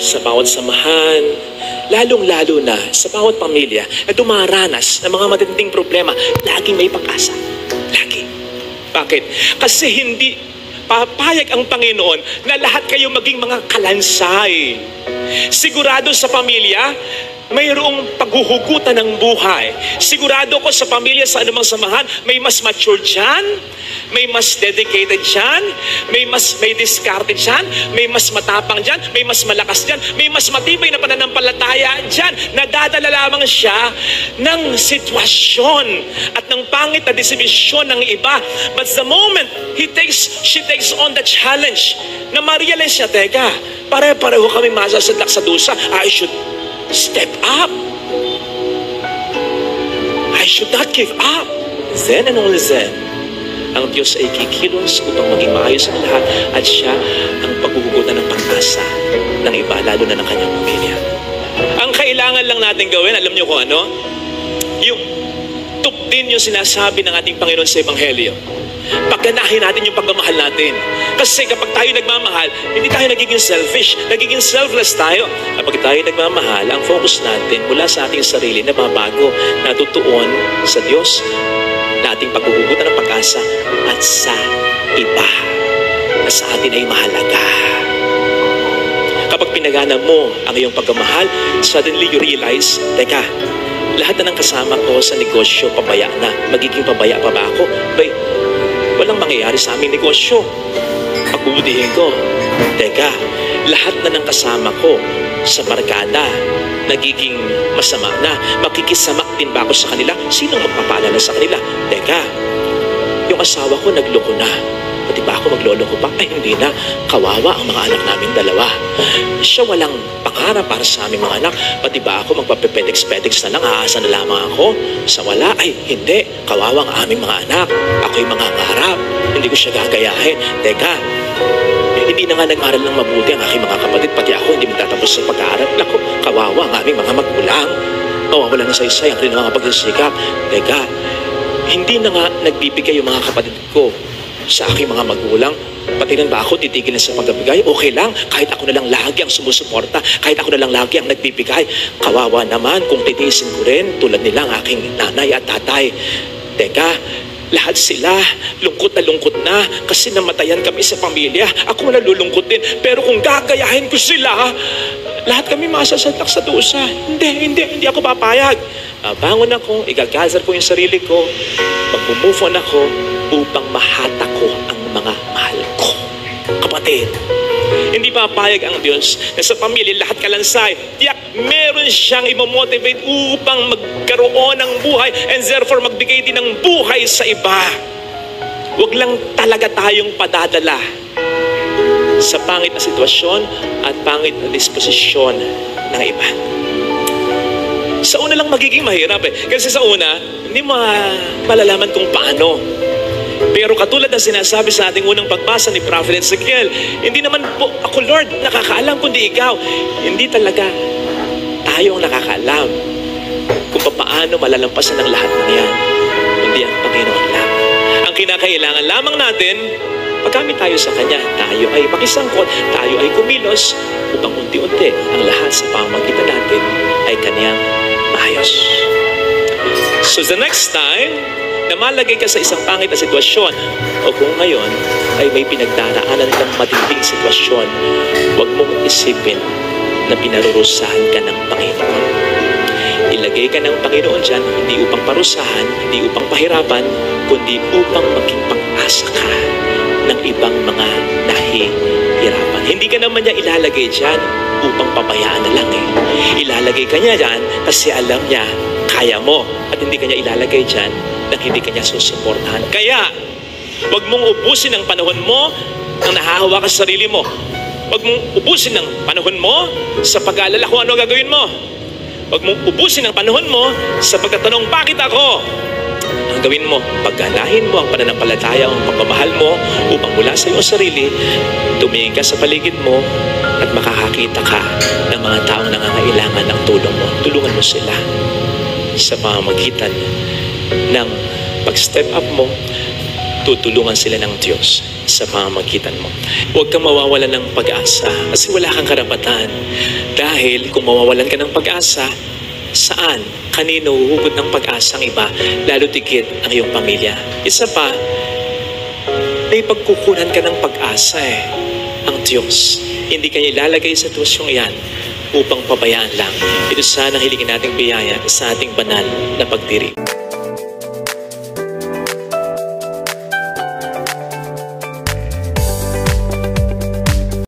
sa bawat samahan, lalong-lalo na sa bawat pamilya na dumaranas ng mga matinding problema, laging may pag-asa. Lagi. Bakit? Kasi hindi papayag ang Panginoon na lahat kayo maging mga kalansay. Sigurado sa pamilya, mayroong paghuhugutan ng buhay. Sigurado ko sa pamilya, sa anumang samahan, may mas mature dyan, may mas dedicated dyan, may diskarte dyan, may mas matapang dyan, may mas malakas dyan, may mas matibay na pananampalataya dyan. Nadadala lamang siya ng sitwasyon at ng pangit na desibisyon ng iba. But the moment she takes on the challenge, na ma-realize niya, teka, pare-pareho kami masasadlak sa dusa, I should step up. I should not give up. Then and only then, ang Diyos ay kikilos upang maging maayos ang lahat at siya ang paghuhugutan ng pag-asa ng iba, lalo na ng kanyang pamilya. Ang kailangan lang natin gawin, alam niyo kung ano? Yung tuptin yung sinasabi ng ating Panginoon sa Ebanghelyo. Pagganahin natin yung pagmamahal natin. Kasi kapag tayo nagmamahal, hindi tayo nagiging selfish, nagiging selfless tayo. Kapag tayo nagmamahal, ang focus natin mula sa ating sarili na mabago, natutuon sa Diyos, na ating paghuhugutan ng pag-asa at sa iba na sa atin ay mahalaga. Kapag pinagana mo ang iyong pagmamahal, suddenly you realize, teka, lahat na ng kasama ko sa negosyo, pabaya na. Magiging pabaya pa ba ako? Walang mangyayari sa aming negosyo. Pagbubudihin ko, teka, lahat na ng kasama ko sa barkada, nagiging masama na. Makikisamak din ba ako sa kanila? Sinong magpapaalala sa kanila? Teka, yung asawa ko nagloko na. Pati ba ako magloloko pa? Ay, hindi na. Kawawa ang mga anak namin dalawa. Siya walang pangarap para sa aming mga anak. Pati ba ako magpapepedex-pedex na lang, aasa na lamang ako? Sa wala? Ay, hindi. Kawawa ang aming mga anak. Ako'y mga ngarap. Hindi ko siya gagayahin. Teka, hindi na nga nag-aral ng mabuti ang aking mga kapatid. Pati ako hindi magtatapos sa pag-aaral. Naku, kawawa ang aming mga magulang. Mawawala na saysay ang kanilang mga pagsisikap. Teka, hindi na nga nagbibigay yung mga kapatid ko sa aking mga magulang. Pati rin ba ako titigil na sa pagbibigay? Okay lang, kahit ako na lang lagi ang sumusuporta, kahit ako na lang lagi ang nagbibigay. Kawawa naman kung titiisin ko rin tulad nila ang aking nanay at tatay. Teka, lahat sila lungkot na kasi namatayan kami sa pamilya. Ako nalulungkot din. Pero kung gagayahin ko sila, lahat kami masasadlak sa dusa. Hindi ako papayag. Bangon ako, igagazar ko yung sarili ko, mag-move on ako upang mahata ko ang mga mahal ko. Kapatid, hindi papayag ang Diyos na sa pamilya lahat kalansay. Tiyak, meron siyang imomotivate upang magkaroon ng buhay and therefore magbigay din ng buhay sa iba. Huwag lang talaga tayong padadala sa pangit na sitwasyon at pangit na disposisyon ng iba. Sa una lang magiging mahirap kasi sa una, hindi malalaman kung paano. Pero katulad na sinasabi sa ating unang pagbasa ni Prophet Ezekiel, hindi naman po ako, Lord, nakakaalam kundi ikaw. Hindi talaga tayo ang nakakaalam kung paano malalampasan ang lahat ng yan. Kundi ang Panginoon lang. Ang kinakailangan lamang natin, pagkamit tayo sa Kanya, tayo ay makisangkot, tayo ay kumilos upang unti-unti ang lahat sa pamamagitan natin ay Kanyang maayos. So the next time na malagay ka sa isang pangit na sitwasyon o kung ngayon ay may pinagdaraanan kang matinding sitwasyon, huwag mong isipin na pinarurusahan ka ng Panginoon. Ilagay ka ng Panginoon dyan, hindi upang parusahan, hindi upang pahirapan, kundi upang maging pag-asa ka ng ibang mga nahihirapan. Hindi ka naman niya ilalagay dyan upang pabayaan na lang Ilalagay ka niya dyan kasi alam niya kaya mo at hindi ka niya ilalagay dyan nang hindi ka niya susuportahan. Kaya, huwag mong ubusin ang panahon mo nang nahahawa ka sa sarili mo. Huwag mong ubusin ang panahon mo sa pag-aalala kung ano gagawin mo. Huwag mong ubusin ang panahon mo sa pagtatanong, bakit ako? Ang gawin mo, pagganahin mo ang pananampalataya, ang pagmamahal mo upang mula sa iyong sarili, tumingin ka sa paligid mo at makakakita ka ng mga taong nangangailangan ng tulong mo. Tulungan mo sila sa pamamagitan ng pag-step up mo tutulungan sila ng Diyos sa pamamagitan mo. Huwag kang mawawalan ng pag-asa kasi wala kang karapatan. Dahil kung mawawalan ka ng pag-asa, saan? Kanino huhugot ng pag-asa ang iba? Lalo tigit ang iyong pamilya. Isa pa, may pagkukunan ka ng pag-asa ang Diyos. Hindi kanya ilalagay sa sitwasyong iyan upang pabayaan lang. Ito sana hilingin nating biyaya sa ating banal na pagdiri.